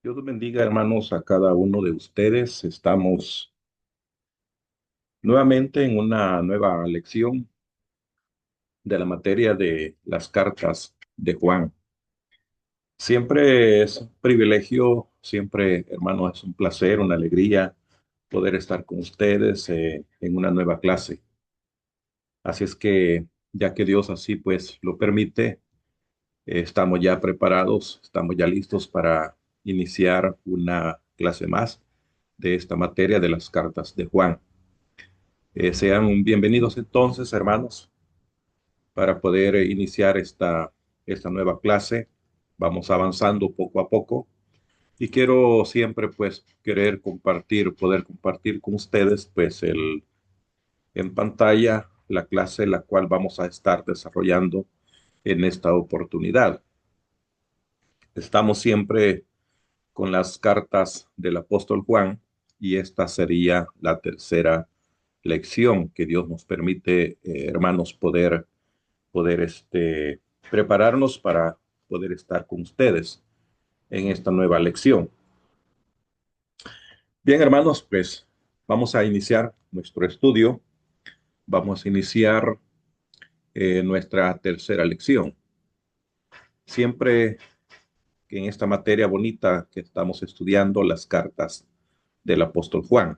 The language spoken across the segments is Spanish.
Dios bendiga, hermanos, a cada uno de ustedes. Estamos nuevamente en una nueva lección de la materia de las cartas de Juan. Siempre es un privilegio, siempre, hermanos, es un placer, una alegría poder estar con ustedes en una nueva clase. Así es que, ya que Dios así pues lo permite, estamos ya preparados, estamos ya listos para iniciar una clase más de esta materia de las cartas de Juan. Sean bienvenidos entonces, hermanos, para poder iniciar esta nueva clase. Vamos avanzando poco a poco y quiero siempre, pues, querer compartir, poder compartir con ustedes, pues, en pantalla la clase la cual vamos a estar desarrollando en esta oportunidad. Estamos siempre con las cartas del apóstol Juan y esta sería la tercera lección que Dios nos permite, hermanos, poder prepararnos para poder estar con ustedes en esta nueva lección. Bien, hermanos, pues vamos a iniciar nuestro estudio. Vamos a iniciar nuestra tercera lección. Siempre que en esta materia bonita que estamos estudiando, las cartas del apóstol Juan.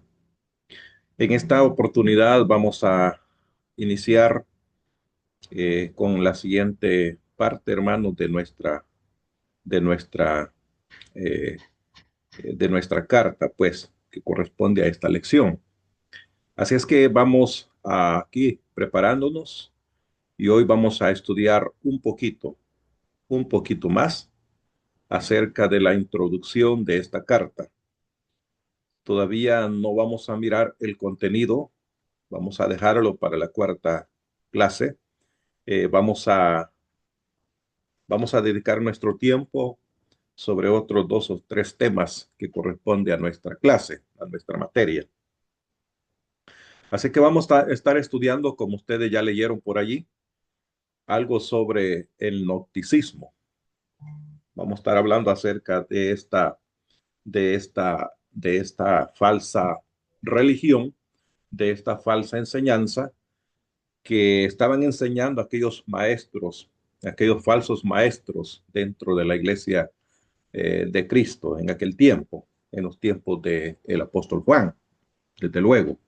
En esta oportunidad vamos a iniciar con la siguiente parte, hermanos, de nuestra eh, de nuestra carta, pues, que corresponde a esta lección. Así es que vamos aquí preparándonos y hoy vamos a estudiar un poquito más acerca de la introducción de esta carta. Todavía no vamos a mirar el contenido, vamos a dejarlo para la cuarta clase. Eh, vamos a, vamos a dedicar nuestro tiempo sobre otros dos o tres temas que corresponde a nuestra clase, a nuestra materia. Así que vamos a estar estudiando, como ustedes ya leyeron por allí, algo sobre el gnosticismo. Vamos a estar hablando acerca de esta falsa religión, de esta falsa enseñanza que estaban enseñando aquellos maestros, aquellos falsos maestros dentro de la iglesia de Cristo en aquel tiempo, en los tiempos del apóstol Juan, desde luego.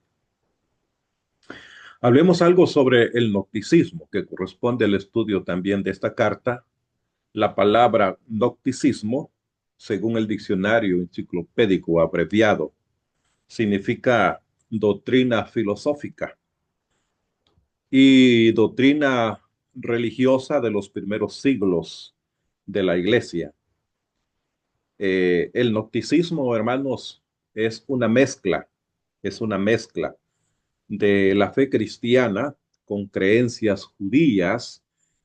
Hablemos algo sobre el gnosticismo, que corresponde al estudio también de esta carta. La palabra gnosticismo, según el diccionario enciclopédico abreviado, significa doctrina filosófica y doctrina religiosa de los primeros siglos de la iglesia. El gnosticismo, hermanos, es una mezcla de la fe cristiana con creencias judías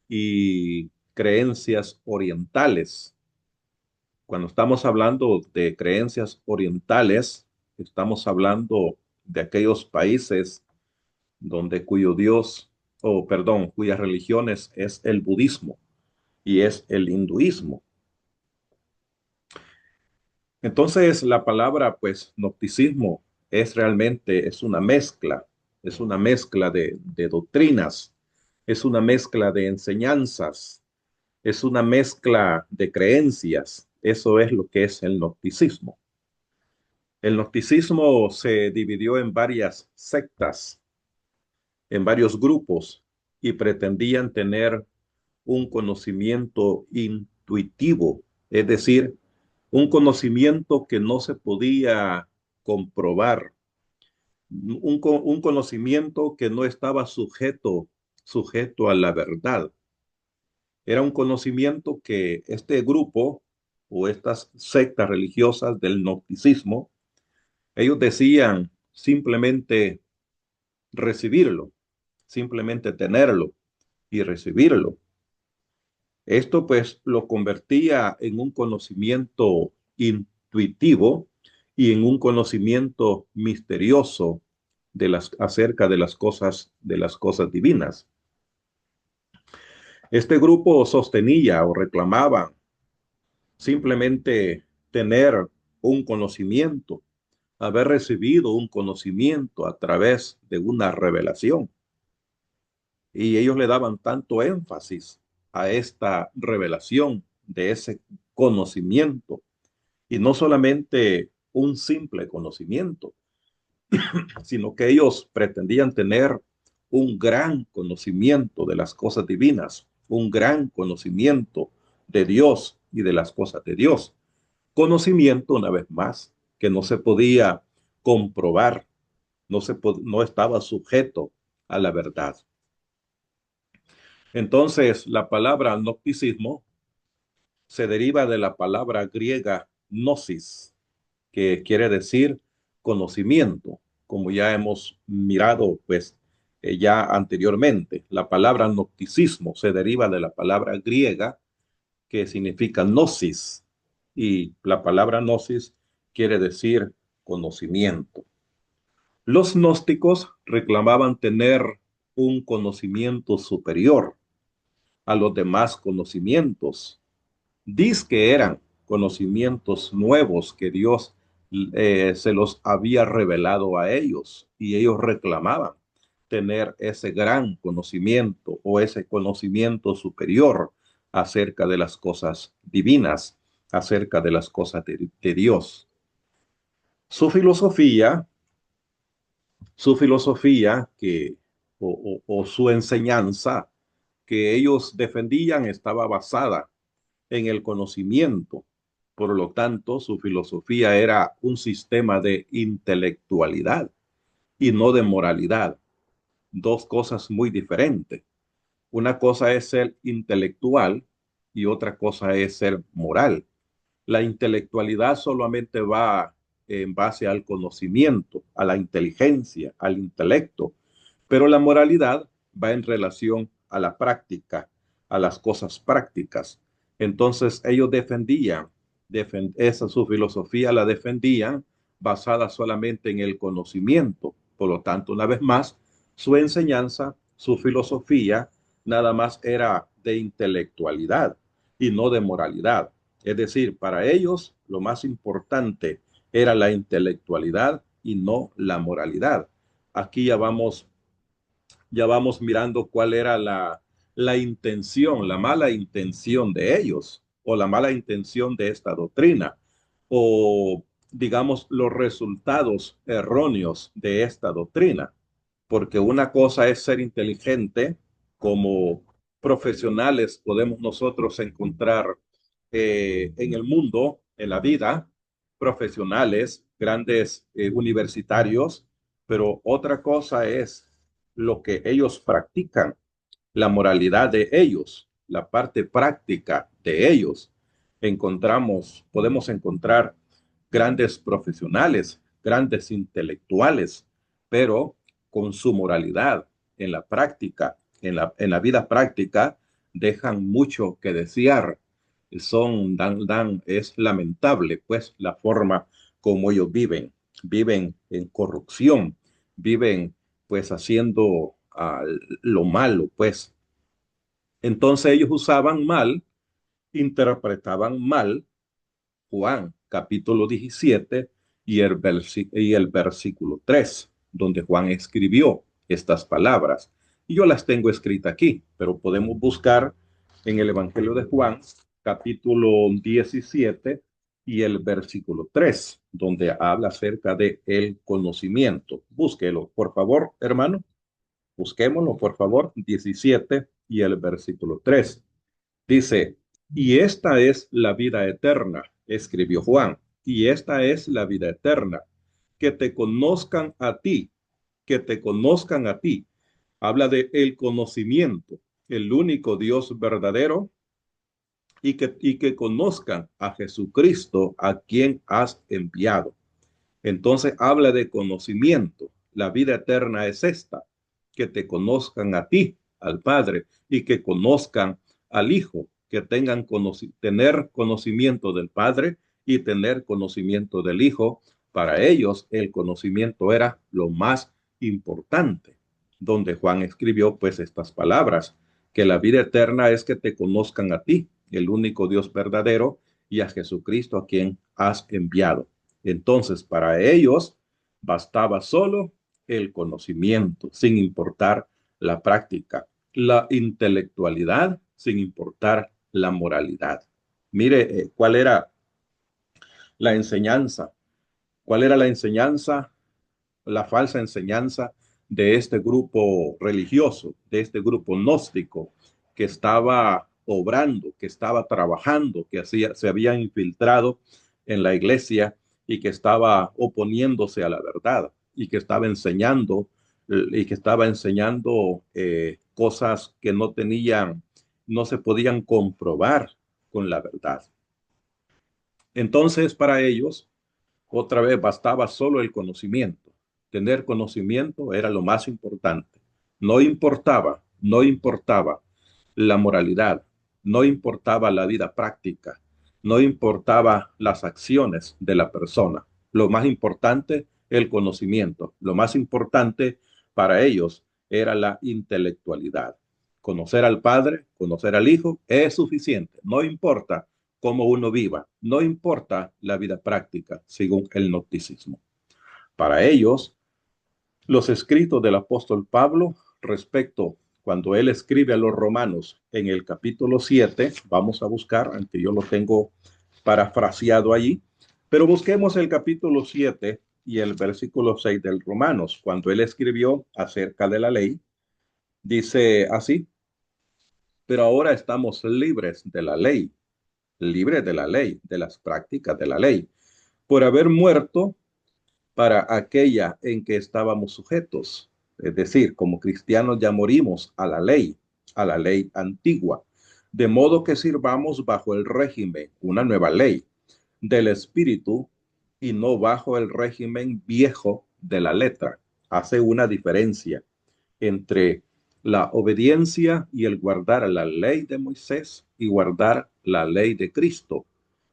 y creencias orientales. Cuando estamos hablando de creencias orientales, estamos hablando de aquellos países donde cuyo Dios, o perdón, cuyas religiones es el budismo y es el hinduismo. Entonces, la palabra, pues, gnosticismo es una mezcla de doctrinas, es una mezcla de enseñanzas, es una mezcla de creencias. Eso es lo que es el gnosticismo. El gnosticismo se dividió en varias sectas, en varios grupos, y pretendían tener un conocimiento intuitivo, es decir, un conocimiento que no se podía comprobar, un conocimiento que no estaba sujeto a la verdad. Era un conocimiento que este grupo o estas sectas religiosas del gnosticismo, ellos decían simplemente recibirlo, simplemente tenerlo y recibirlo. Esto pues lo convertía en un conocimiento intuitivo y en un conocimiento misterioso acerca de las cosas divinas. Este grupo sostenía o reclamaba simplemente tener un conocimiento, haber recibido un conocimiento a través de una revelación. Y ellos le daban tanto énfasis a esta revelación de ese conocimiento, y no solamente un simple conocimiento, sino que ellos pretendían tener un gran conocimiento de las cosas divinas, un gran conocimiento de Dios y de las cosas de Dios. Conocimiento, una vez más, que no se podía comprobar, no estaba sujeto a la verdad. Entonces, la palabra gnosticismo se deriva de la palabra griega gnosis, que quiere decir conocimiento, como ya hemos mirado pues ya anteriormente. La palabra gnosticismo se deriva de la palabra griega que significa gnosis, y la palabra gnosis quiere decir conocimiento. Los gnósticos reclamaban tener un conocimiento superior a los demás conocimientos. Diz que eran conocimientos nuevos que Dios se los había revelado a ellos, y ellos reclamaban tener ese gran conocimiento o ese conocimiento superior acerca de las cosas divinas, acerca de las cosas de Dios. Su filosofía, su filosofía que, o su enseñanza que ellos defendían estaba basada en el conocimiento. Por lo tanto, su filosofía era un sistema de intelectualidad y no de moralidad. Dos cosas muy diferentes. Una cosa es ser intelectual y otra cosa es ser moral. La intelectualidad solamente va en base al conocimiento, a la inteligencia, al intelecto, pero la moralidad va en relación a la práctica, a las cosas prácticas. Entonces ellos esa su filosofía la defendían basada solamente en el conocimiento. Por lo tanto, una vez más, su enseñanza, su filosofía, nada más era de intelectualidad y no de moralidad. Es decir, para ellos lo más importante era la intelectualidad y no la moralidad. Aquí ya vamos mirando cuál era la intención, la mala intención de ellos, o la mala intención de esta doctrina, o digamos los resultados erróneos de esta doctrina. Porque una cosa es ser inteligente, como profesionales podemos nosotros encontrar en el mundo, en la vida, profesionales, grandes universitarios, pero otra cosa es lo que ellos practican, la moralidad de ellos, la parte práctica de ellos. Podemos encontrar grandes profesionales, grandes intelectuales, pero con su moralidad en la práctica, en la vida práctica, dejan mucho que desear. Es lamentable, pues, la forma como ellos viven en corrupción, viven, pues, haciendo lo malo, pues. Entonces ellos usaban mal, interpretaban mal Juan capítulo 17 y el versículo 3, donde Juan escribió estas palabras. Y yo las tengo escritas aquí, pero podemos buscar en el Evangelio de Juan capítulo 17 y el versículo 3, donde habla acerca de el conocimiento. Búsquelo, por favor, hermano. Busquémoslo, por favor, 17 y el versículo 3. Dice, y esta es la vida eterna, escribió Juan, y esta es la vida eterna, que te conozcan a ti, que te conozcan a ti. Habla de el conocimiento, el único Dios verdadero, y que conozcan a Jesucristo, a quien has enviado. Entonces habla de conocimiento. La vida eterna es esta, que te conozcan a ti, al Padre, y que conozcan al Hijo, que tener conocimiento del Padre y tener conocimiento del Hijo. Para ellos el conocimiento era lo más importante, donde Juan escribió pues estas palabras, que la vida eterna es que te conozcan a ti, el único Dios verdadero, y a Jesucristo, a quien has enviado. Entonces, para ellos bastaba solo el conocimiento, sin importar la práctica, la intelectualidad, sin importar la moralidad. Mire, ¿cuál era la enseñanza? ¿Cuál era la enseñanza, la falsa enseñanza de este grupo religioso, de este grupo gnóstico que estaba obrando, que estaba trabajando, que se había infiltrado en la iglesia y que estaba oponiéndose a la verdad y que estaba enseñando cosas que no tenían, no se podían comprobar con la verdad? Entonces, para ellos, otra vez bastaba solo el conocimiento. Tener conocimiento era lo más importante. No importaba la moralidad, no importaba la vida práctica, no importaba las acciones de la persona. Lo más importante, el conocimiento. Lo más importante para ellos era la intelectualidad. Conocer al Padre, conocer al Hijo es suficiente. No importa cómo uno viva, no importa la vida práctica, según el gnosticismo. Para ellos, los escritos del apóstol Pablo respecto cuando él escribe a los romanos en el capítulo 7, vamos a buscar, aunque yo lo tengo parafraseado allí, pero busquemos el capítulo 7 y el versículo 6 del Romanos, cuando él escribió acerca de la ley, dice así: pero ahora estamos libres de la ley, de las prácticas de la ley, por haber muerto para aquella en que estábamos sujetos. Es decir, como cristianos ya morimos a la ley antigua, de modo que sirvamos bajo el régimen, una nueva ley del espíritu y no bajo el régimen viejo de la letra. Hace una diferencia entre la obediencia y el guardar la ley de Moisés y guardar la ley de Cristo.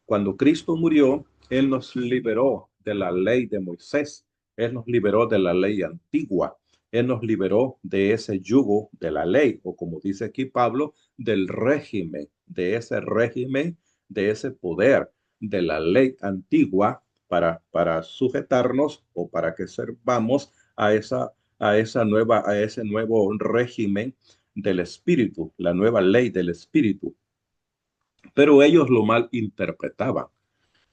Cuando Cristo murió, Él nos liberó de la ley de Moisés, Él nos liberó de la ley antigua, Él nos liberó de ese yugo de la ley, o como dice aquí Pablo, del régimen, de ese poder de la ley antigua para sujetarnos o para que servamos a ese nuevo régimen del espíritu, la nueva ley del espíritu. Pero ellos lo mal interpretaban.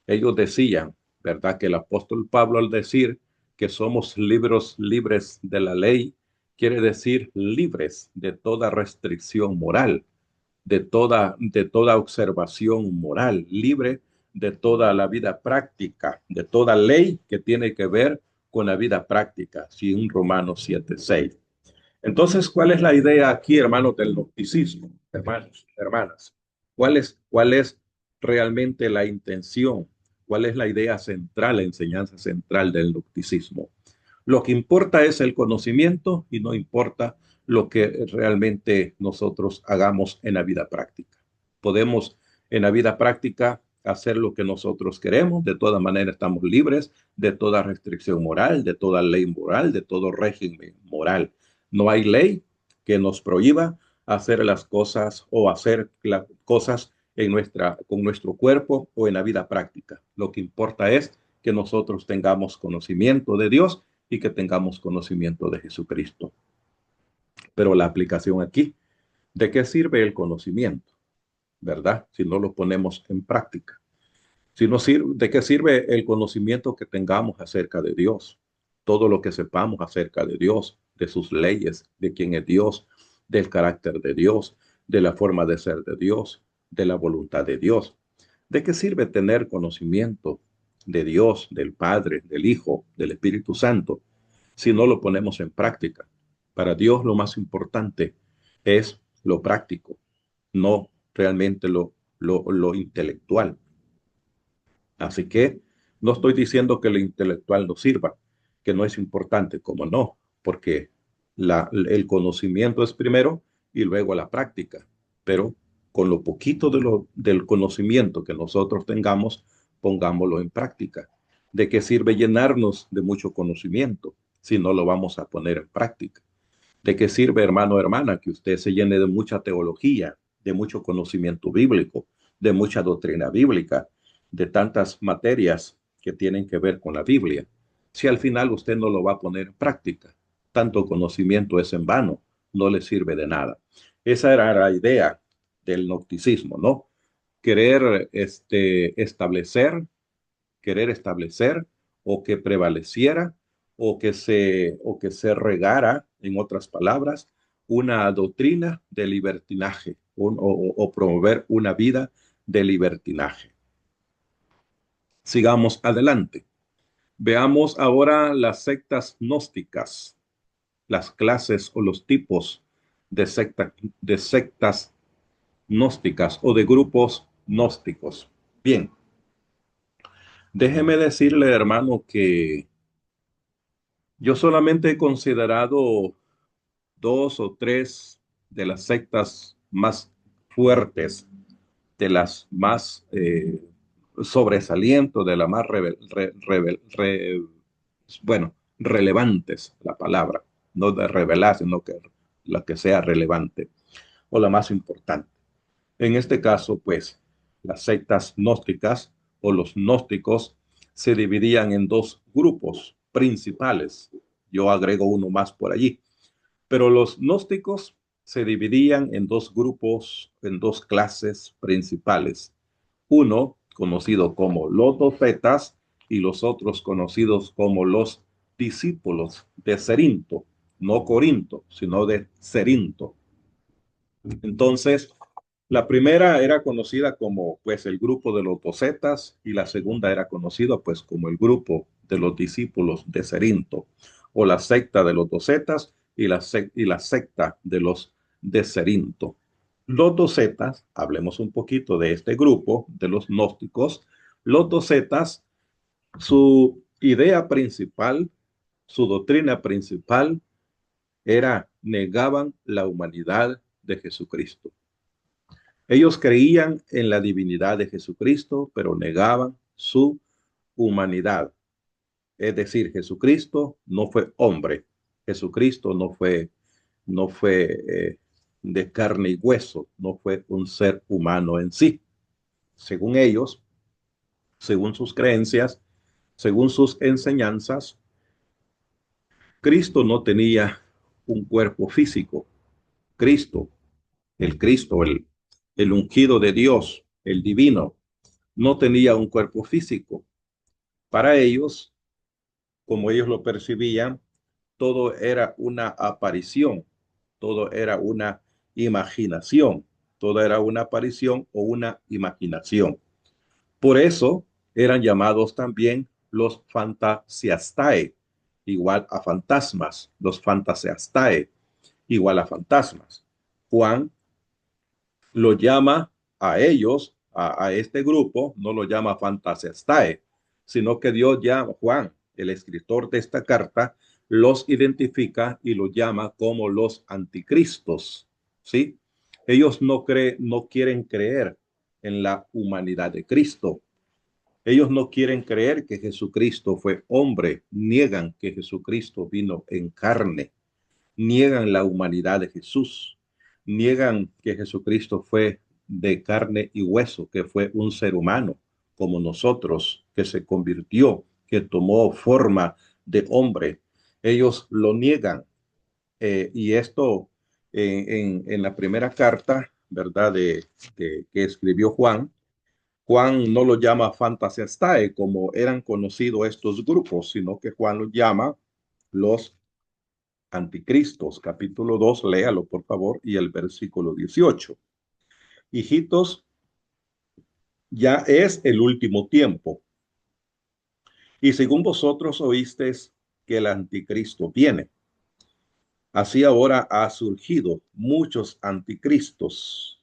Ellos decían, ¿verdad?, que el apóstol Pablo, al decir que somos libres de la ley, quiere decir libres de toda restricción moral, de toda observación moral, libre de toda la vida práctica, de toda ley que tiene que ver con la vida práctica, según Romanos 7:6. Entonces, ¿cuál es la idea aquí, hermanos, del gnosticismo? Hermanos, hermanas, ¿cuál es realmente la intención? ¿Cuál es la idea central, la enseñanza central del gnosticismo? Lo que importa es el conocimiento y no importa lo que realmente nosotros hagamos en la vida práctica. Podemos en la vida práctica hacer lo que nosotros queremos, de todas maneras estamos libres de toda restricción moral, de toda ley moral, de todo régimen moral. No hay ley que nos prohíba hacer las cosas o hacer las cosas con nuestro cuerpo o en la vida práctica. Lo que importa es que nosotros tengamos conocimiento de Dios y que tengamos conocimiento de Jesucristo. Pero la aplicación aquí, ¿de qué sirve el conocimiento? ¿Verdad? Si no lo ponemos en práctica. Si no sirve, ¿de qué sirve el conocimiento que tengamos acerca de Dios? Todo lo que sepamos acerca de Dios, de sus leyes, de quién es Dios, del carácter de Dios, de la forma de ser de Dios, de la voluntad de Dios. ¿De qué sirve tener conocimiento de Dios, del Padre, del Hijo, del Espíritu Santo, si no lo ponemos en práctica? Para Dios lo más importante es lo práctico, no realmente lo intelectual. Así que no estoy diciendo que lo intelectual no sirva, que no es importante, como no, porque el conocimiento es primero y luego la práctica. Pero con lo poquito del conocimiento que nosotros tengamos, pongámoslo en práctica. ¿De qué sirve llenarnos de mucho conocimiento si no lo vamos a poner en práctica? ¿De qué sirve, hermano o hermana, que usted se llene de mucha teología, de mucho conocimiento bíblico, de mucha doctrina bíblica? de tantas materias que tienen que ver con la Biblia, si al final usted no lo va a poner en práctica? Tanto conocimiento es en vano, no le sirve de nada. Esa era la idea del gnosticismo, ¿no? Querer querer establecer o que prevaleciera o que se regara, en otras palabras, una doctrina de libertinaje o promover una vida de libertinaje. Sigamos adelante. Veamos ahora las sectas gnósticas, las clases o los tipos de sectas gnósticas o de grupos gnósticos. Bien, déjeme decirle, hermano, que yo solamente he considerado dos o tres de las sectas más fuertes, de las más sobresalientes, de las más bueno, relevantes, la palabra, no de revelar, sino que la que sea relevante o la más importante. En este caso, pues, las sectas gnósticas o los gnósticos se dividían en dos grupos principales. Yo agrego uno más por allí. Pero los gnósticos se dividían en dos grupos, en dos clases principales. Uno conocido como los docetas y los otros conocidos como los discípulos de Cerinto, no Corinto, sino de Cerinto. Entonces, la primera era conocida como pues el grupo de los docetas y la segunda era conocida pues como el grupo de los discípulos de Cerinto o la secta de los docetas y la secta de los de Cerinto. Los docetas, hablemos un poquito de este grupo de los gnósticos. Los docetas, su idea principal, su doctrina principal era negaban la humanidad de Jesucristo. Ellos creían en la divinidad de Jesucristo, pero negaban su humanidad. Es decir, Jesucristo no fue hombre. Jesucristo no fue de carne y hueso, no fue un ser humano en sí. Según ellos, según sus creencias, según sus enseñanzas, Cristo no tenía un cuerpo físico. Cristo, Cristo, el ungido de Dios, el divino, no tenía un cuerpo físico. Para ellos, como ellos lo percibían, todo era una aparición, todo era una imaginación, todo era una aparición o una imaginación. Por eso eran llamados también los fantasiastae, igual a fantasmas, los fantasiastae, igual a fantasmas. Juan lo llama a ellos, a este grupo, no lo llama fantasiastae, sino que Dios llama, Juan, el escritor de esta carta, los identifica y los llama como los anticristos, ¿sí? Ellos no quieren creer en la humanidad de Cristo. Ellos no quieren creer que Jesucristo fue hombre, niegan que Jesucristo vino en carne, niegan la humanidad de Jesús, niegan que Jesucristo fue de carne y hueso, que fue un ser humano como nosotros, que se convirtió, que tomó forma de hombre. Ellos lo niegan. Y esto en la primera carta, ¿verdad? Que escribió Juan. Juan no lo llama fantasiastae como eran conocidos estos grupos, sino que Juan los llama los anticristos. Capítulo 2, léalo por favor, y el versículo 18. Hijitos, ya es el último tiempo. Y según vosotros oísteis que el anticristo viene, así ahora ha surgido muchos anticristos.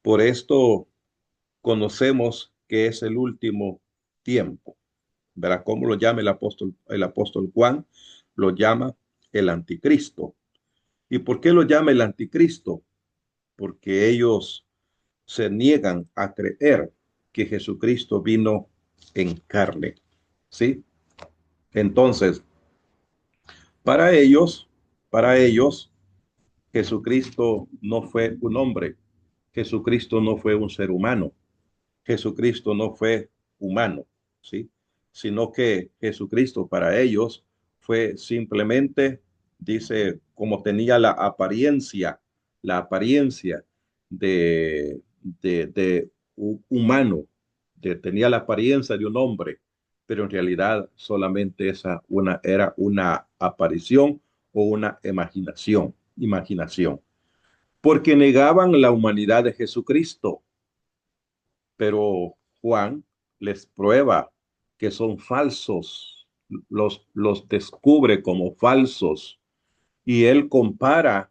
Por esto conocemos que es el último tiempo. Verá cómo lo llama el apóstol Juan, lo llama el anticristo. ¿Y por qué lo llama el anticristo? Porque ellos se niegan a creer que Jesucristo vino en carne, ¿sí? Entonces, para ellos, para ellos, Jesucristo no fue un hombre, Jesucristo no fue un ser humano, Jesucristo no fue humano, ¿sí? Sino que Jesucristo para ellos fue simplemente, dice, como tenía la apariencia de humano, tenía la apariencia de un hombre, pero en realidad solamente era una aparición o una imaginación, porque negaban la humanidad de Jesucristo, pero Juan les prueba que son falsos, los descubre como falsos, y él compara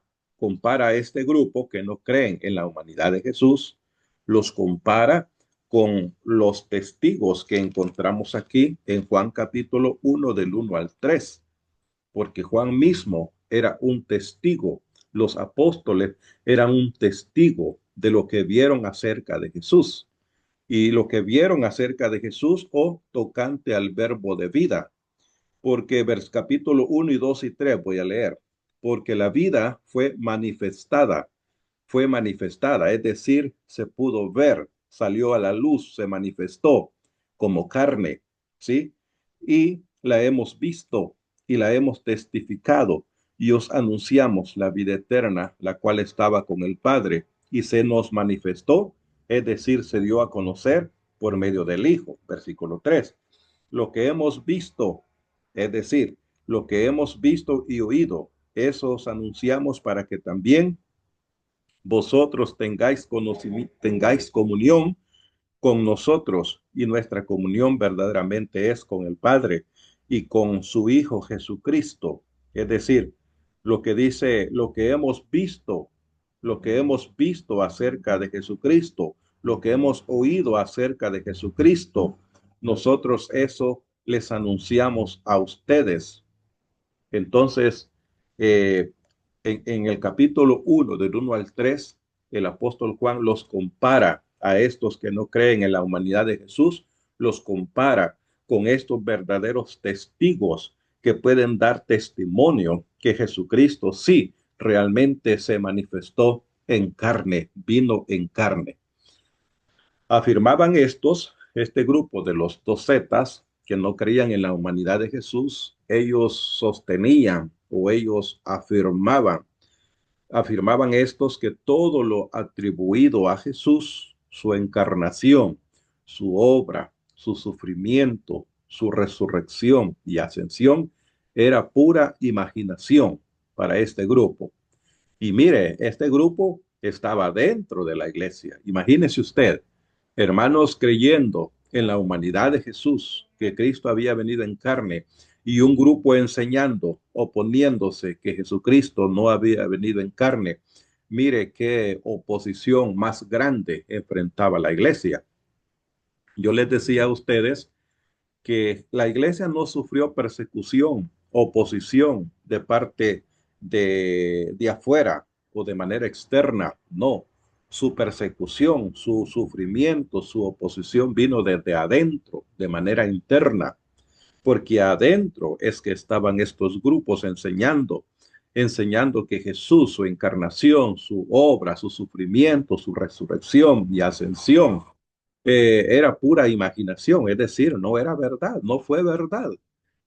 a este grupo que no creen en la humanidad de Jesús, los compara con los testigos que encontramos aquí en Juan capítulo 1 del 1 al 3, porque Juan mismo era un testigo, los apóstoles eran un testigo de lo que vieron acerca de Jesús y lo que vieron acerca de Jesús o tocante al verbo de vida, porque capítulo 1 y 2 y 3 voy a leer, porque la vida fue manifestada, es decir, se pudo ver, salió a la luz, se manifestó como carne, ¿sí? Y la hemos visto y la hemos testificado y os anunciamos la vida eterna, la cual estaba con el Padre y se nos manifestó, es decir, se dio a conocer por medio del Hijo. Versículo 3. Lo que hemos visto, es decir, lo que hemos visto y oído, eso os anunciamos para que también vosotros tengáis comunión con nosotros, y nuestra comunión verdaderamente es con el Padre y con su Hijo Jesucristo. Es decir, lo que dice, lo que hemos visto acerca de Jesucristo, lo que hemos oído acerca de Jesucristo, nosotros eso les anunciamos a ustedes. Entonces, eh, en el capítulo 1, del 1 al 3, el apóstol Juan los compara a estos que no creen en la humanidad de Jesús, los compara con estos verdaderos testigos que pueden dar testimonio que Jesucristo sí realmente se manifestó en carne, vino en carne. Afirmaban este grupo de los docetas que no creían en la humanidad de Jesús, ellos sostenían o ellos afirmaban estos que todo lo atribuido a Jesús, su encarnación, su obra, su sufrimiento, su resurrección y ascensión, era pura imaginación para este grupo. Y mire, este grupo estaba dentro de la iglesia. Imagínese usted, hermanos creyendo en la humanidad de Jesús, que Cristo había venido en carne, y un grupo enseñando, oponiéndose que Jesucristo no había venido en carne. Mire qué oposición más grande enfrentaba la iglesia. Yo les decía a ustedes que la iglesia no sufrió persecución, oposición de parte de afuera o de manera externa, no. Su persecución, su sufrimiento, su oposición vino desde adentro, de manera interna, porque adentro es que estaban estos grupos enseñando que Jesús, su encarnación, su obra, su sufrimiento, su resurrección y ascensión, era pura imaginación, es decir, no era verdad, no fue verdad.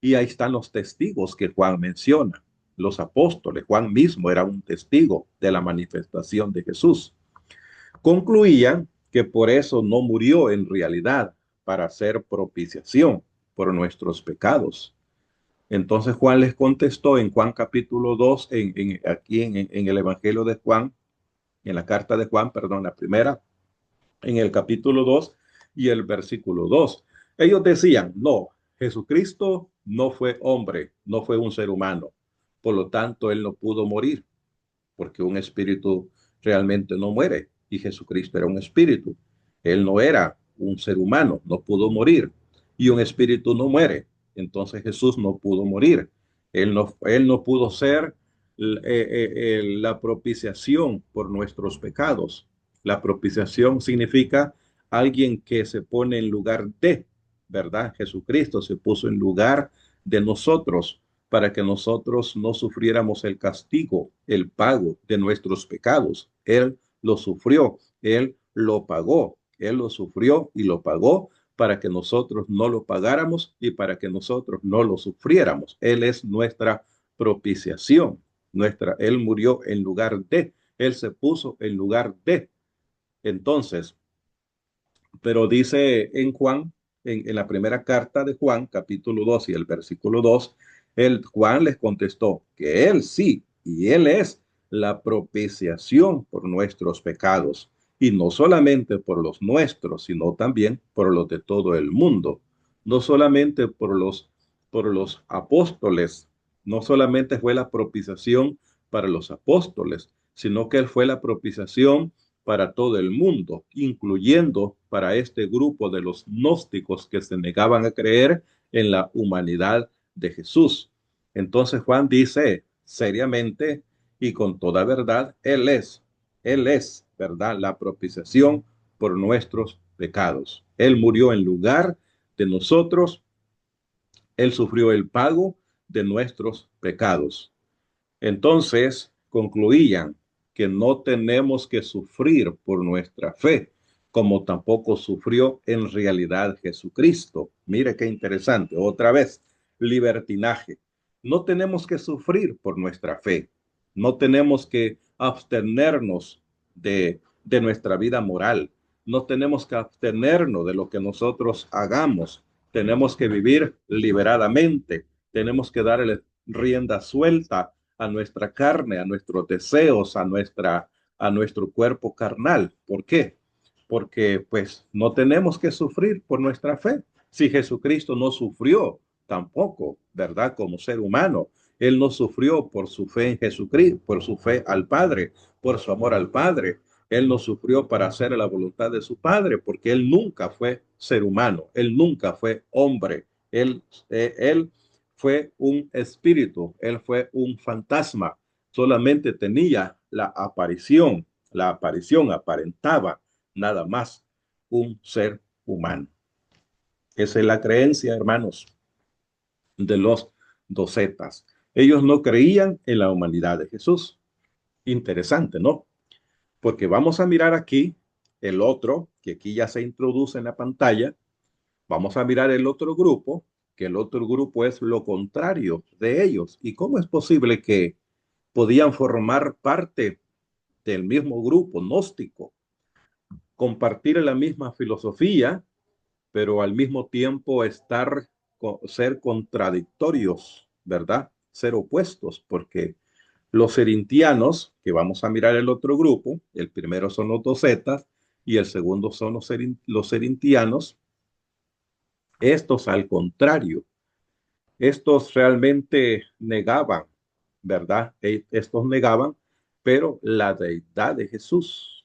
Y ahí están los testigos que Juan menciona, los apóstoles. Juan mismo era un testigo de la manifestación de Jesús. Concluían que por eso no murió en realidad para hacer propiciación por nuestros pecados. Entonces Juan les contestó en Juan capítulo 2, aquí en el Evangelio de Juan, en la carta de Juan, perdón, la primera, en el capítulo 2 y el versículo 2. Ellos decían, no, Jesucristo no fue hombre, no fue un ser humano. Por lo tanto, él no pudo morir, porque un espíritu realmente no muere y Jesucristo era un espíritu. Él no era un ser humano, no pudo morir y un espíritu no muere. Entonces Jesús no pudo morir. Él no pudo ser la propiciación por nuestros pecados. La propiciación significa alguien que se pone en lugar de, ¿verdad? Jesucristo se puso en lugar de nosotros para que nosotros no sufriéramos el castigo, el pago de nuestros pecados. Él lo sufrió, Él lo pagó, Él lo sufrió y lo pagó para que nosotros no lo pagáramos y para que nosotros no lo sufriéramos. Él es nuestra propiciación. Él murió en lugar de, Él se puso en lugar de. Entonces, pero dice en Juan, en la primera carta de Juan, capítulo 2 y el versículo 2, Juan les contestó que él sí, y él es la propiciación por nuestros pecados, y no solamente por los nuestros, sino también por los de todo el mundo, no solamente por los apóstoles, no solamente fue la propiciación para los apóstoles, sino que él fue la propiciación para todo el mundo, incluyendo para este grupo de los gnósticos que se negaban a creer en la humanidad de Jesús. Entonces Juan dice seriamente y con toda verdad, Él es, ¿verdad?, la propiciación por nuestros pecados. Él murió en lugar de nosotros, Él sufrió el pago de nuestros pecados. Entonces concluían que no tenemos que sufrir por nuestra fe, como tampoco sufrió en realidad Jesucristo. Mire qué interesante, otra vez, libertinaje. No tenemos que sufrir por nuestra fe, no tenemos que abstenernos de nuestra vida moral, no tenemos que abstenernos de lo que nosotros hagamos, tenemos que vivir liberadamente, tenemos que darle rienda suelta a nuestra carne, a nuestros deseos, a nuestro cuerpo carnal. ¿Por qué? Porque pues no tenemos que sufrir por nuestra fe. Si Jesucristo no sufrió tampoco, ¿verdad? Como ser humano, Él no sufrió por su fe en Jesucristo, por su fe al Padre, por su amor al Padre. Él no sufrió para hacer la voluntad de su Padre, porque Él nunca fue ser humano, Él nunca fue hombre. Él fue un espíritu, él fue un fantasma, solamente tenía la aparición aparentaba nada más un ser humano. Esa es la creencia, hermanos, de los docetas. Ellos no creían en la humanidad de Jesús. Interesante, ¿no? Porque vamos a mirar aquí el otro, que aquí ya se introduce en la pantalla. Vamos a mirar el otro grupo, que el otro grupo es lo contrario de ellos. ¿Y cómo es posible que podían formar parte del mismo grupo gnóstico, compartir la misma filosofía, pero al mismo tiempo ser contradictorios, ¿verdad? Ser opuestos, porque los serintianos, que vamos a mirar el otro grupo, el primero son los docetas y el segundo son los serintianos, estos al contrario, estos realmente negaban, ¿verdad? Estos negaban, pero la deidad de Jesús.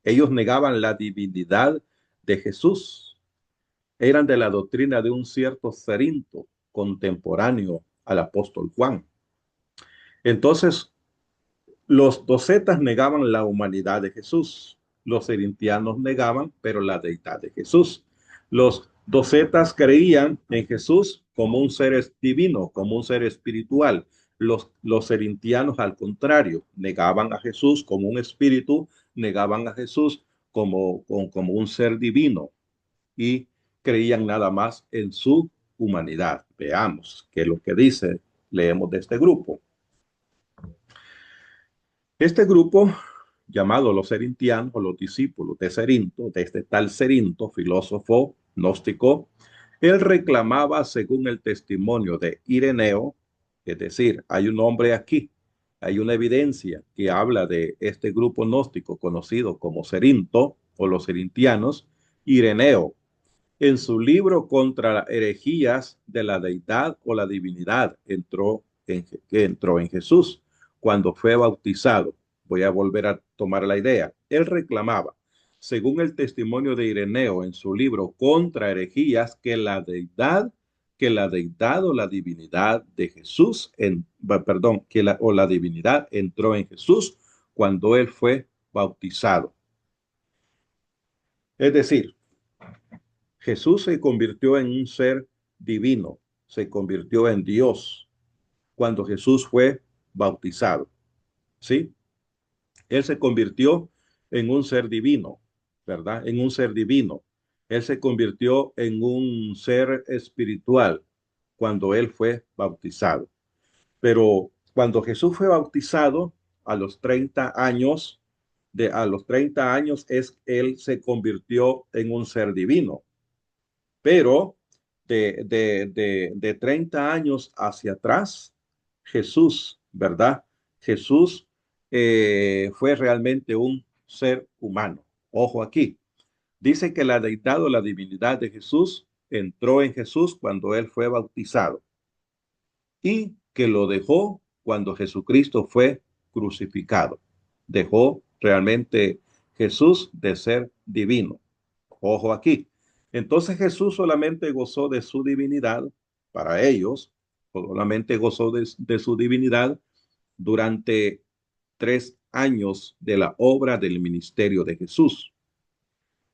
Ellos negaban la divinidad de Jesús. Eran de la doctrina de un cierto Cerinto contemporáneo al apóstol Juan. Entonces, los docetas negaban la humanidad de Jesús. Los cerintianos negaban, pero la deidad de Jesús. Los docetas creían en Jesús como un ser divino, como un ser espiritual. Los cerintianos, al contrario, negaban a Jesús como un espíritu, negaban a Jesús como un ser divino y creían nada más en su humanidad. Veamos qué es lo que dice, leemos de este grupo. Este grupo, llamado los Cerintianos o los discípulos de Cerinto, de este tal Cerinto, filósofo gnóstico, él reclamaba, según el testimonio de Ireneo, es decir, hay un hombre aquí, hay una evidencia que habla de este grupo gnóstico conocido como Cerinto o los Cerintianos, Ireneo, en su libro contra las herejías de la deidad o la divinidad, que entró en Jesús cuando fue bautizado. Voy a volver a tomar la idea. Él reclamaba, según el testimonio de Ireneo en su libro contra herejías, que la deidad o la divinidad de Jesús, perdón, o la divinidad entró en Jesús cuando él fue bautizado. Es decir, Jesús se convirtió en un ser divino, se convirtió en Dios cuando Jesús fue bautizado, ¿sí? Él se convirtió en un ser divino, ¿verdad? En un ser divino. Él se convirtió en un ser espiritual cuando él fue bautizado. Pero cuando Jesús fue bautizado a los 30 años, a los 30 años él se convirtió en un ser divino. Pero de 30 años hacia atrás, Jesús, ¿verdad? Jesús fue realmente un ser humano. Ojo aquí. Dice que la deidad o la divinidad de Jesús entró en Jesús cuando él fue bautizado y que lo dejó cuando Jesucristo fue crucificado. Dejó realmente Jesús de ser divino. Ojo aquí. Entonces Jesús solamente gozó de su divinidad para ellos, solamente gozó de su divinidad durante 3 años de la obra del ministerio de Jesús.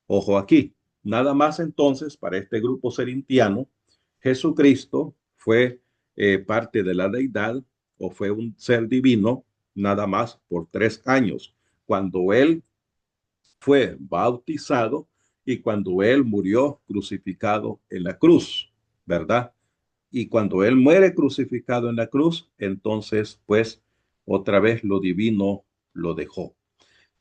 Ojo aquí. Nada más entonces para este grupo serintiano, Jesucristo fue parte de la deidad o fue un ser divino nada más por 3 años, cuando él fue bautizado y cuando él murió crucificado en la cruz, ¿verdad? Y cuando él muere crucificado en la cruz, entonces pues otra vez lo divino lo dejó.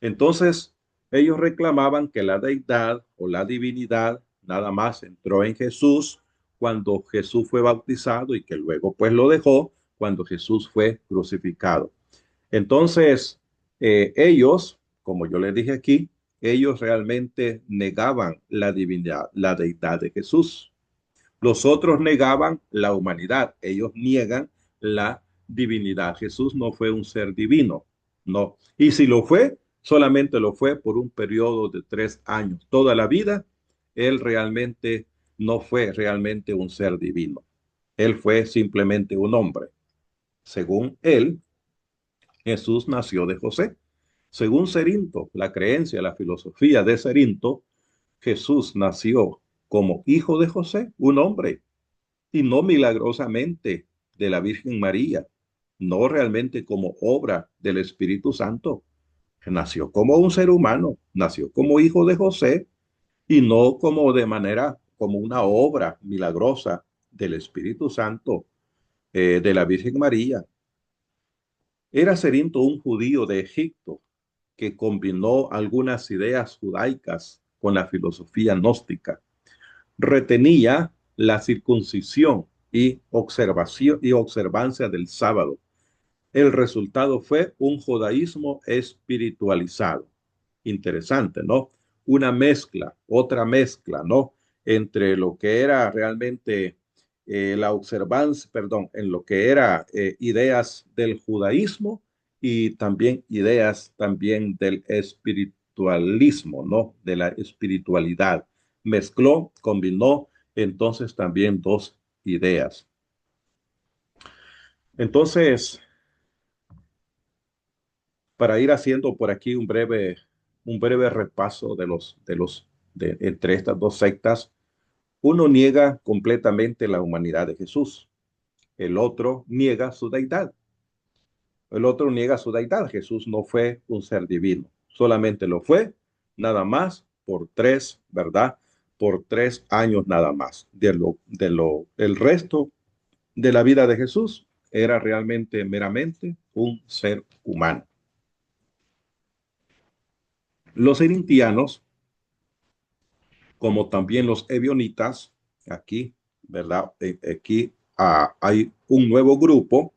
Entonces ellos reclamaban que la deidad o la divinidad nada más entró en Jesús cuando Jesús fue bautizado y que luego pues lo dejó cuando Jesús fue crucificado. Entonces, ellos, como yo les dije aquí, ellos realmente negaban la divinidad, la deidad de Jesús. Los otros negaban la humanidad, ellos niegan la divinidad. Jesús no fue un ser divino, no. Y si lo fue, solamente lo fue por un periodo de 3 años. Toda la vida, él realmente no fue realmente un ser divino. Él fue simplemente un hombre. Según él, Jesús nació de José. Según Cerinto, la creencia, la filosofía de Cerinto, Jesús nació como hijo de José, un hombre, y no milagrosamente de la Virgen María, no realmente como obra del Espíritu Santo. Nació como un ser humano, nació como hijo de José y no como de manera, como una obra milagrosa del Espíritu Santo, de la Virgen María. Era Cerinto un judío de Egipto que combinó algunas ideas judaicas con la filosofía gnóstica. Retenía la circuncisión y observación y observancia del sábado. El resultado fue un judaísmo espiritualizado. Interesante, ¿no? Una mezcla, otra mezcla, ¿no? Entre lo que era realmente la observancia, perdón, en lo que era ideas del judaísmo y también ideas también del espiritualismo, ¿no? De la espiritualidad. Mezcló, combinó entonces también dos ideas. Entonces, para ir haciendo por aquí un breve repaso entre estas dos sectas, uno niega completamente la humanidad de Jesús, el otro niega su deidad. El otro niega su deidad. Jesús no fue un ser divino, solamente lo fue nada más por tres, ¿verdad? Por 3 años nada más. El resto de la vida de Jesús era realmente meramente un ser humano. Los erintianos, como también los ebionitas, aquí, ¿verdad? Aquí hay un nuevo grupo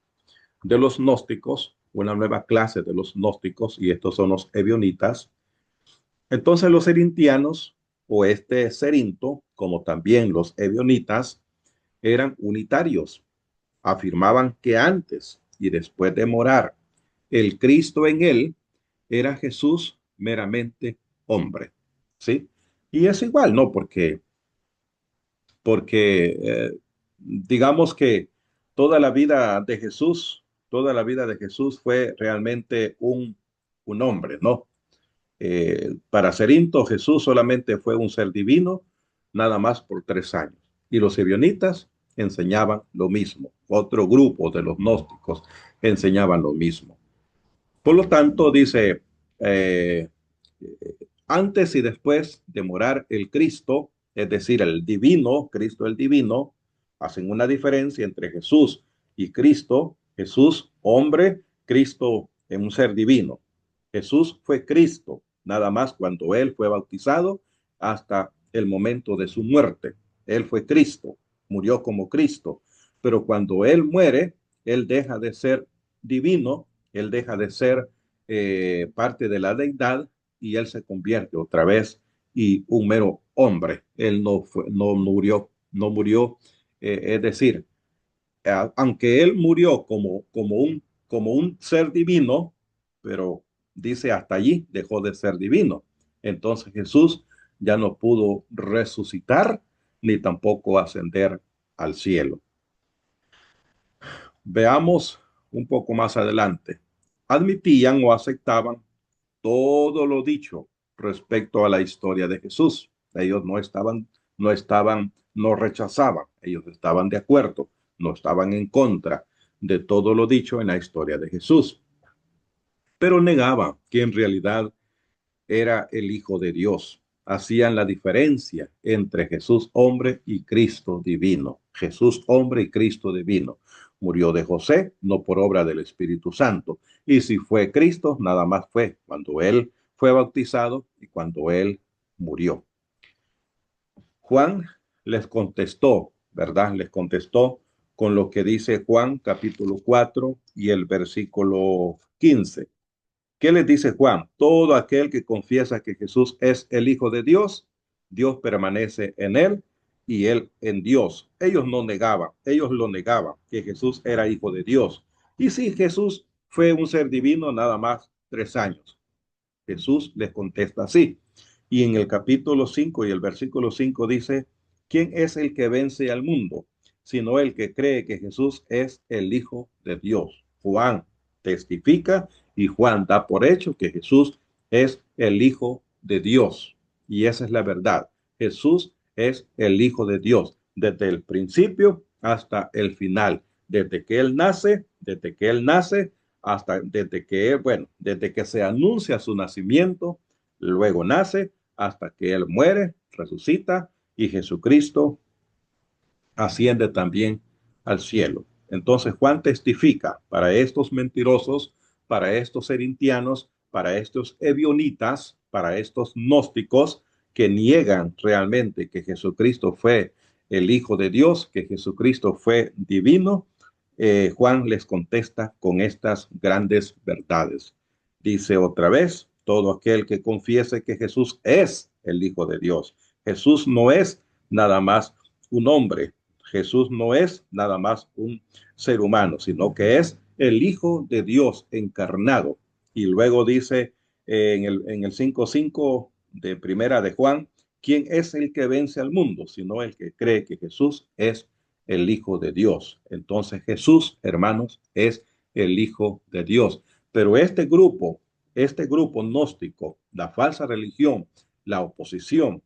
de los gnósticos, una nueva clase de los gnósticos, y estos son los ebionitas. Entonces los erintianos, o este Cerinto, como también los ebionitas, eran unitarios. Afirmaban que antes y después de morar el Cristo en él, era Jesús meramente hombre, ¿sí? Y es igual, ¿no? Porque digamos que toda la vida de Jesús, toda la vida de Jesús fue realmente un hombre, ¿no? Para Cerinto, Jesús solamente fue un ser divino, nada más por 3 años. Y los ebionitas enseñaban lo mismo. Otro grupo de los gnósticos enseñaban lo mismo. Por lo tanto, dice, antes y después de morar el Cristo es decir, el divino, Cristo el divino, hacen una diferencia entre Jesús y Cristo. Jesús, hombre, Cristo en un ser divino. Jesús fue Cristo, nada más cuando él fue bautizado hasta el momento de su muerte. Él fue Cristo, murió como Cristo, pero cuando él muere, él deja de ser divino, él deja de ser parte de la deidad y él se convierte otra vez y un mero hombre. Él no murió, es decir, aunque él murió como un ser divino, pero dice hasta allí dejó de ser divino. Entonces Jesús ya no pudo resucitar ni tampoco ascender al cielo. Veamos un poco más adelante. Admitían o aceptaban todo lo dicho respecto a la historia de Jesús. Ellos no rechazaban, ellos estaban de acuerdo, no estaban en contra de todo lo dicho en la historia de Jesús, pero negaban que en realidad era el Hijo de Dios. Hacían la diferencia entre Jesús hombre y Cristo divino. Jesús hombre y Cristo divino. Murió de José, no por obra del Espíritu Santo. Y si fue Cristo, nada más fue cuando él fue bautizado y cuando él murió. Juan les contestó, ¿verdad? Les contestó con lo que dice Juan capítulo 4 y el versículo 15. ¿Qué les dice Juan? Todo aquel que confiesa que Jesús es el Hijo de Dios, Dios permanece en él y él en Dios. Ellos lo negaban, que Jesús era Hijo de Dios. Y si Jesús fue un ser divino, nada más 3 años. Jesús les contesta así. Y en el capítulo 5 y el versículo 5 dice, ¿quién es el que vence al mundo? Sino el que cree que Jesús es el Hijo de Dios. Juan testifica y Juan da por hecho que Jesús es el Hijo de Dios. Y esa es la verdad. Jesús es el Hijo de Dios desde el principio hasta el final. Desde que él nace hasta desde que se anuncia su nacimiento, luego nace hasta que él muere, resucita y Jesucristo asciende también al cielo. Entonces Juan testifica para estos mentirosos, para estos erintianos, para estos ebionitas, para estos gnósticos que niegan realmente que Jesucristo fue el Hijo de Dios, que Jesucristo fue divino. Juan les contesta con estas grandes verdades. Dice otra vez, todo aquel que confiese que Jesús es el Hijo de Dios. Jesús no es nada más un hombre. Jesús no es nada más un ser humano, sino que es el Hijo de Dios encarnado. Y luego dice en el 5:5 de primera de Juan, ¿quién es el que vence al mundo? Sino el que cree que Jesús es el Hijo de Dios. Entonces Jesús, hermanos, es el Hijo de Dios. Pero este grupo gnóstico, la falsa religión, la oposición,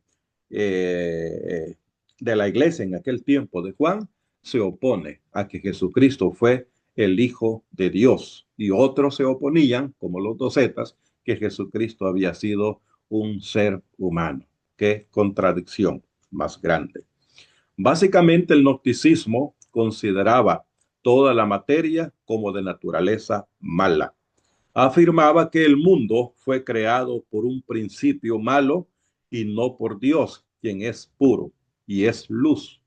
de la iglesia en aquel tiempo de Juan se opone a que Jesucristo fue el Hijo de Dios y otros se oponían, como los docetas, que Jesucristo había sido un ser humano. Qué contradicción más grande. Básicamente el gnosticismo consideraba toda la materia como de naturaleza mala. Afirmaba que el mundo fue creado por un principio malo y no por Dios, quien es puro y es luz.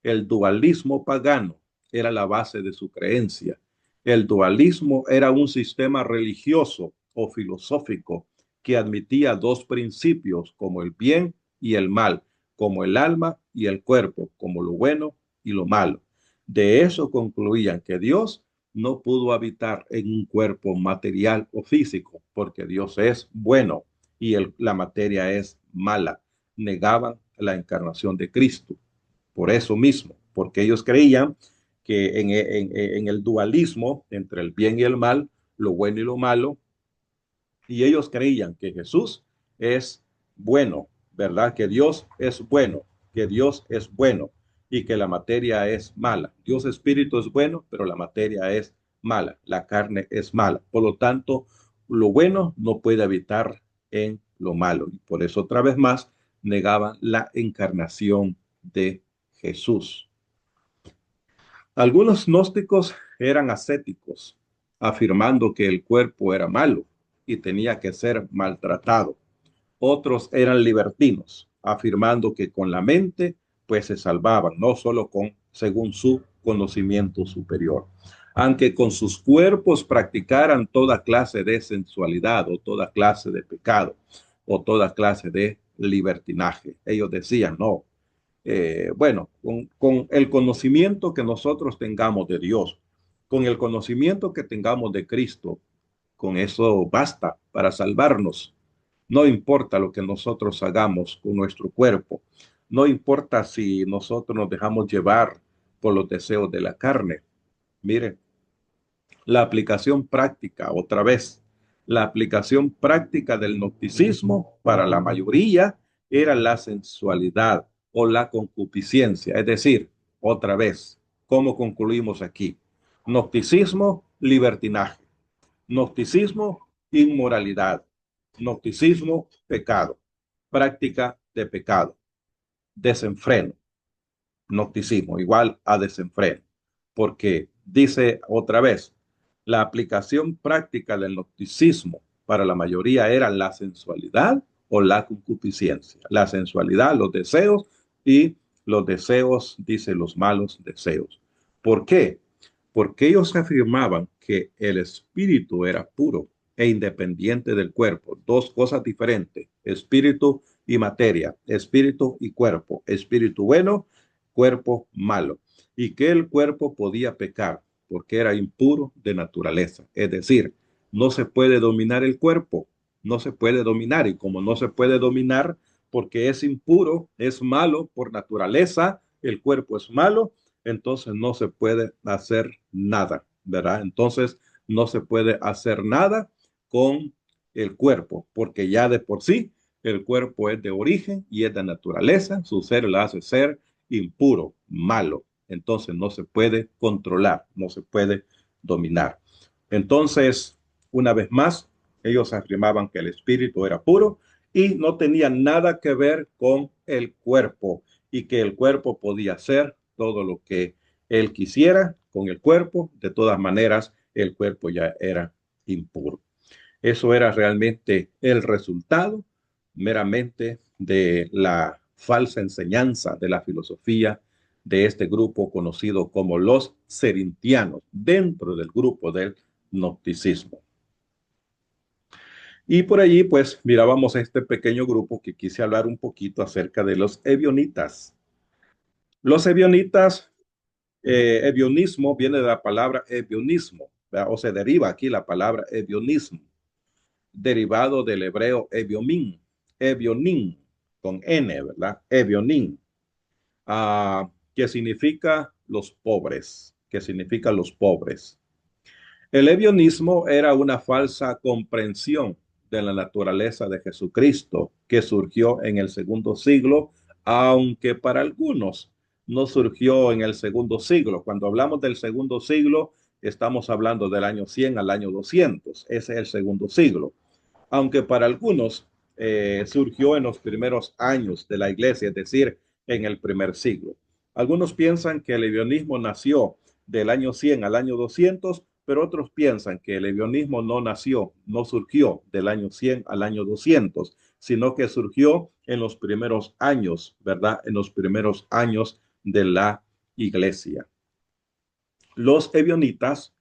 El dualismo pagano era la base de su creencia. El dualismo era un sistema religioso o filosófico que admitía dos principios como el bien y el mal, como el alma y el cuerpo, como lo bueno y lo malo. De eso concluían que Dios no pudo habitar en un cuerpo material o físico, porque Dios es bueno y la materia es mala. Negaban la encarnación de Cristo. Por eso mismo, porque ellos creían que en el dualismo entre el bien y el mal, lo bueno y lo malo, y ellos creían que Jesús es bueno, ¿verdad? Que Dios es bueno, que Dios es bueno y que la materia es mala. Dios espíritu es bueno, pero la materia es mala, la carne es mala. Por lo tanto, lo bueno no puede habitar en lo malo. Y por eso, otra vez más, negaban la encarnación de Jesús. Algunos gnósticos eran ascéticos, afirmando que el cuerpo era malo y tenía que ser maltratado. Otros eran libertinos, afirmando que con la mente pues se salvaban, no solo con según su conocimiento superior. Aunque con sus cuerpos practicaran toda clase de sensualidad o toda clase de pecado o toda clase de libertinaje. Ellos decían, no, bueno, con el conocimiento que nosotros tengamos de Dios, con el conocimiento que tengamos de Cristo, con eso basta para salvarnos. No importa lo que nosotros hagamos con nuestro cuerpo. No importa si nosotros nos dejamos llevar por los deseos de la carne. Mire, la aplicación práctica, otra vez, la aplicación práctica del gnosticismo para la mayoría era la sensualidad o la concupiscencia. Es decir, otra vez, ¿cómo concluimos aquí? Gnosticismo, libertinaje. Gnosticismo, inmoralidad. Gnosticismo, pecado. Práctica de pecado. Desenfreno. Gnosticismo igual a desenfreno. Porque dice otra vez, la aplicación práctica del gnosticismo para la mayoría era la sensualidad o la concupiscencia. La sensualidad, los deseos y los deseos, dice los malos deseos. ¿Por qué? Porque ellos afirmaban que el espíritu era puro e independiente del cuerpo, dos cosas diferentes, espíritu y materia, espíritu y cuerpo, espíritu bueno, cuerpo malo, y que el cuerpo podía pecar porque era impuro de naturaleza, es decir, no se puede dominar el cuerpo, no se puede dominar, y como no se puede dominar porque es impuro, es malo por naturaleza, el cuerpo es malo, entonces no se puede hacer nada, ¿verdad? Entonces no se puede hacer nada con el cuerpo, porque ya de por sí el cuerpo es de origen y es de naturaleza, su ser lo hace ser impuro, malo. Entonces no se puede controlar, no se puede dominar. Entonces, una vez más, ellos afirmaban que el espíritu era puro y no tenía nada que ver con el cuerpo y que el cuerpo podía hacer todo lo que él quisiera con el cuerpo. De todas maneras, el cuerpo ya era impuro. Eso era realmente el resultado meramente de la falsa enseñanza de la filosofía de este grupo conocido como los cerintianos, dentro del grupo del gnosticismo. Y por allí, pues, mirábamos este pequeño grupo que quise hablar un poquito acerca de los ebionitas. Los ebionitas, ebionismo viene de la palabra ebionismo, ¿verdad? O se deriva aquí la palabra ebionismo, derivado del hebreo ebiomin, ebionin, con N, ¿verdad? Ebionin, que significa los pobres, que significa los pobres. El ebionismo era una falsa comprensión de la naturaleza de Jesucristo que surgió en el segundo siglo, aunque para algunos no surgió en el segundo siglo. Cuando hablamos del segundo siglo, estamos hablando del año 100 al año 200. Ese es el segundo siglo. Aunque para algunos surgió en los primeros años de la iglesia, es decir, en el primer siglo. Algunos piensan que el ebionismo nació del año 100 al año 200, pero otros piensan que el ebionismo no nació, no surgió del año 100 al año 200, sino que surgió en los primeros años, ¿verdad? En los primeros años de la iglesia. Los ebionitas,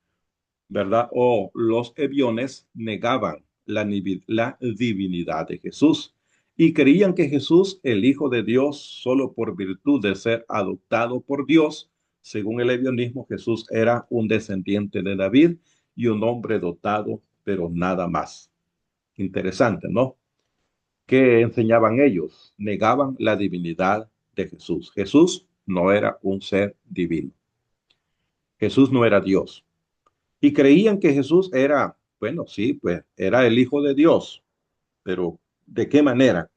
¿verdad? O los ebiones negaban la divinidad de Jesús y creían que Jesús, el Hijo de Dios, solo por virtud de ser adoptado por Dios, según el ebionismo, Jesús era un descendiente de David y un hombre dotado, pero nada más. Interesante, ¿no? ¿Qué enseñaban ellos? Negaban la divinidad de Jesús. Jesús no era un ser divino. Jesús no era Dios. Y creían que Jesús era, bueno, sí, pues era el Hijo de Dios, pero ¿de qué manera?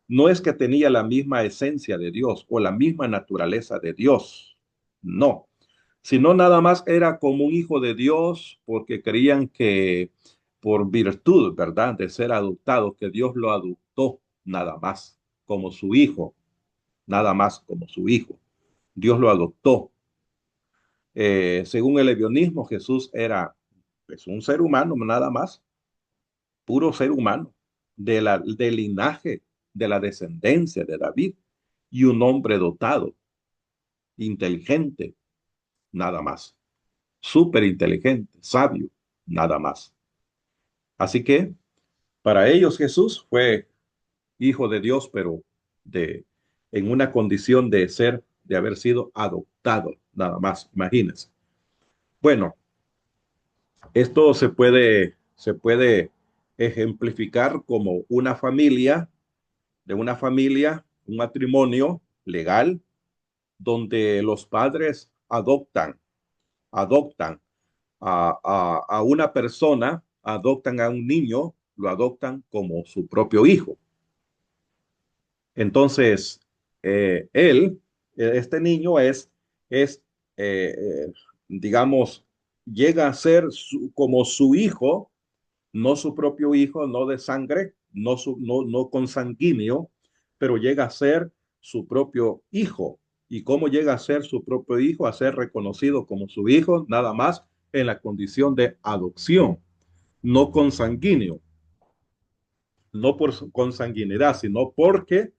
No es que tenía la misma esencia de Dios o la misma naturaleza de Dios, no, sino nada más era como un hijo de Dios porque creían que por virtud, ¿verdad?, de ser adoptado, que Dios lo adoptó nada más, como su hijo, nada más como su hijo. Dios lo adoptó. Según el hebionismo, Jesús era pues, un ser humano, nada más, puro ser humano, del linaje, de la descendencia de David, y un hombre dotado, inteligente, nada más, súper inteligente, sabio, nada más. Así que para ellos Jesús fue hijo de Dios, pero de, en una condición de ser, de haber sido adoptado, nada más, imagínense. Bueno, esto se puede ejemplificar como una familia, de una familia, un matrimonio legal, donde los padres adoptan a una persona, adoptan a un niño, lo adoptan como su propio hijo. Entonces, este niño es digamos, llega a ser como su hijo, no su propio hijo, no de sangre, no consanguíneo, pero llega a ser su propio hijo. ¿Y cómo llega a ser su propio hijo? A ser reconocido como su hijo, nada más en la condición de adopción, no consanguíneo, no por su consanguinidad, sino porque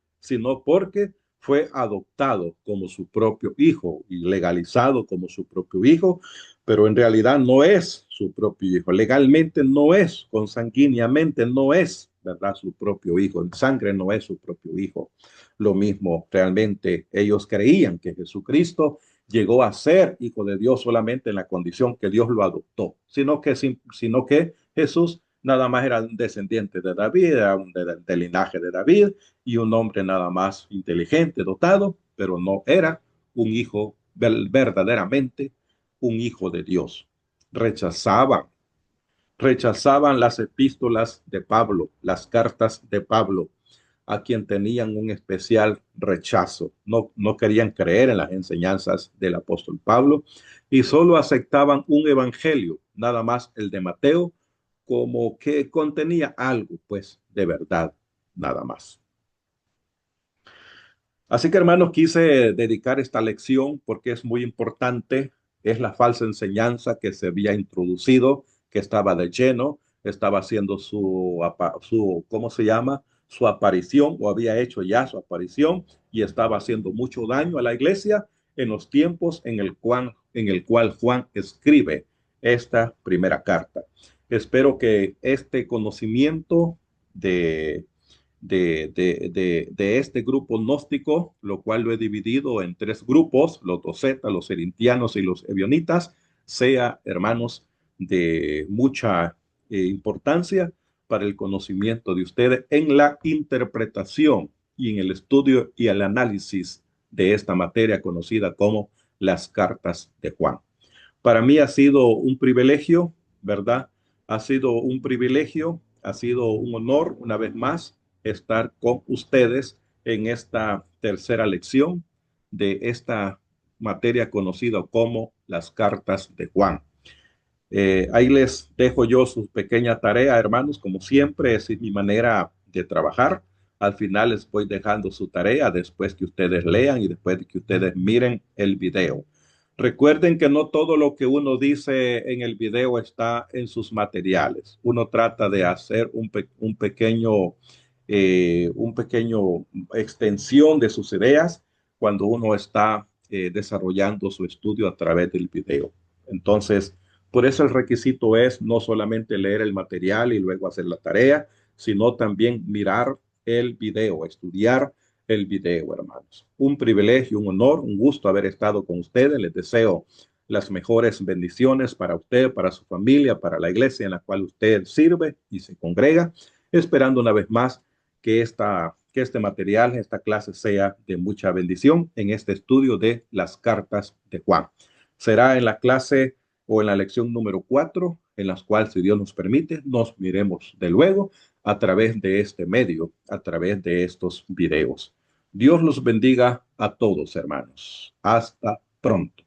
fue adoptado como su propio hijo y legalizado como su propio hijo, pero en realidad no es su propio hijo. Legalmente no es, consanguíneamente no es, ¿verdad? Su propio hijo. En sangre no es su propio hijo. Lo mismo, realmente ellos creían que Jesucristo llegó a ser hijo de Dios solamente en la condición que Dios lo adoptó, sino que Jesús nada más era un descendiente de David, era del linaje de David y un hombre nada más inteligente, dotado, pero no era un hijo verdaderamente, un hijo de Dios. Rechazaban, rechazaban las epístolas de Pablo, las cartas de Pablo, a quien tenían un especial rechazo. No querían creer en las enseñanzas del apóstol Pablo y solo aceptaban un evangelio, nada más el de Mateo, como que contenía algo, pues, de verdad, nada más. Así que, hermanos, quise dedicar esta lección porque es muy importante. Es la falsa enseñanza que se había introducido, que estaba de lleno, estaba haciendo ¿cómo se llama? Su aparición, o había hecho ya su aparición, y estaba haciendo mucho daño a la iglesia en los tiempos en el cual Juan escribe esta primera carta. Espero que este conocimiento de de este grupo gnóstico, lo cual lo he dividido en tres grupos, los docetas, los erintianos y los ebionitas, sea, hermanos, de mucha importancia para el conocimiento de ustedes en la interpretación y en el estudio y el análisis de esta materia conocida como las cartas de Juan. Para mí ha sido un privilegio, ¿verdad? Ha sido un privilegio, ha sido un honor una vez más estar con ustedes en esta tercera lección de esta materia conocida como las cartas de Juan. Ahí les dejo yo su pequeña tarea, hermanos, como siempre, es mi manera de trabajar. Al final les voy dejando su tarea después que ustedes lean y después de que ustedes miren el video. Recuerden que no todo lo que uno dice en el video está en sus materiales. Uno trata de hacer un pequeño extensión de sus ideas cuando uno está desarrollando su estudio a través del video. Entonces, por eso el requisito es no solamente leer el material y luego hacer la tarea, sino también mirar el video, estudiar el video, hermanos. Un privilegio, un honor, un gusto haber estado con ustedes. Les deseo las mejores bendiciones para usted, para su familia, para la iglesia en la cual usted sirve y se congrega, esperando una vez más que este material, esta clase sea de mucha bendición en este estudio de las cartas de Juan. Será en la clase o en la lección número 4, en las cuales, si Dios nos permite, nos miremos de luego a través de este medio, a través de estos videos. Dios los bendiga a todos, hermanos. Hasta pronto.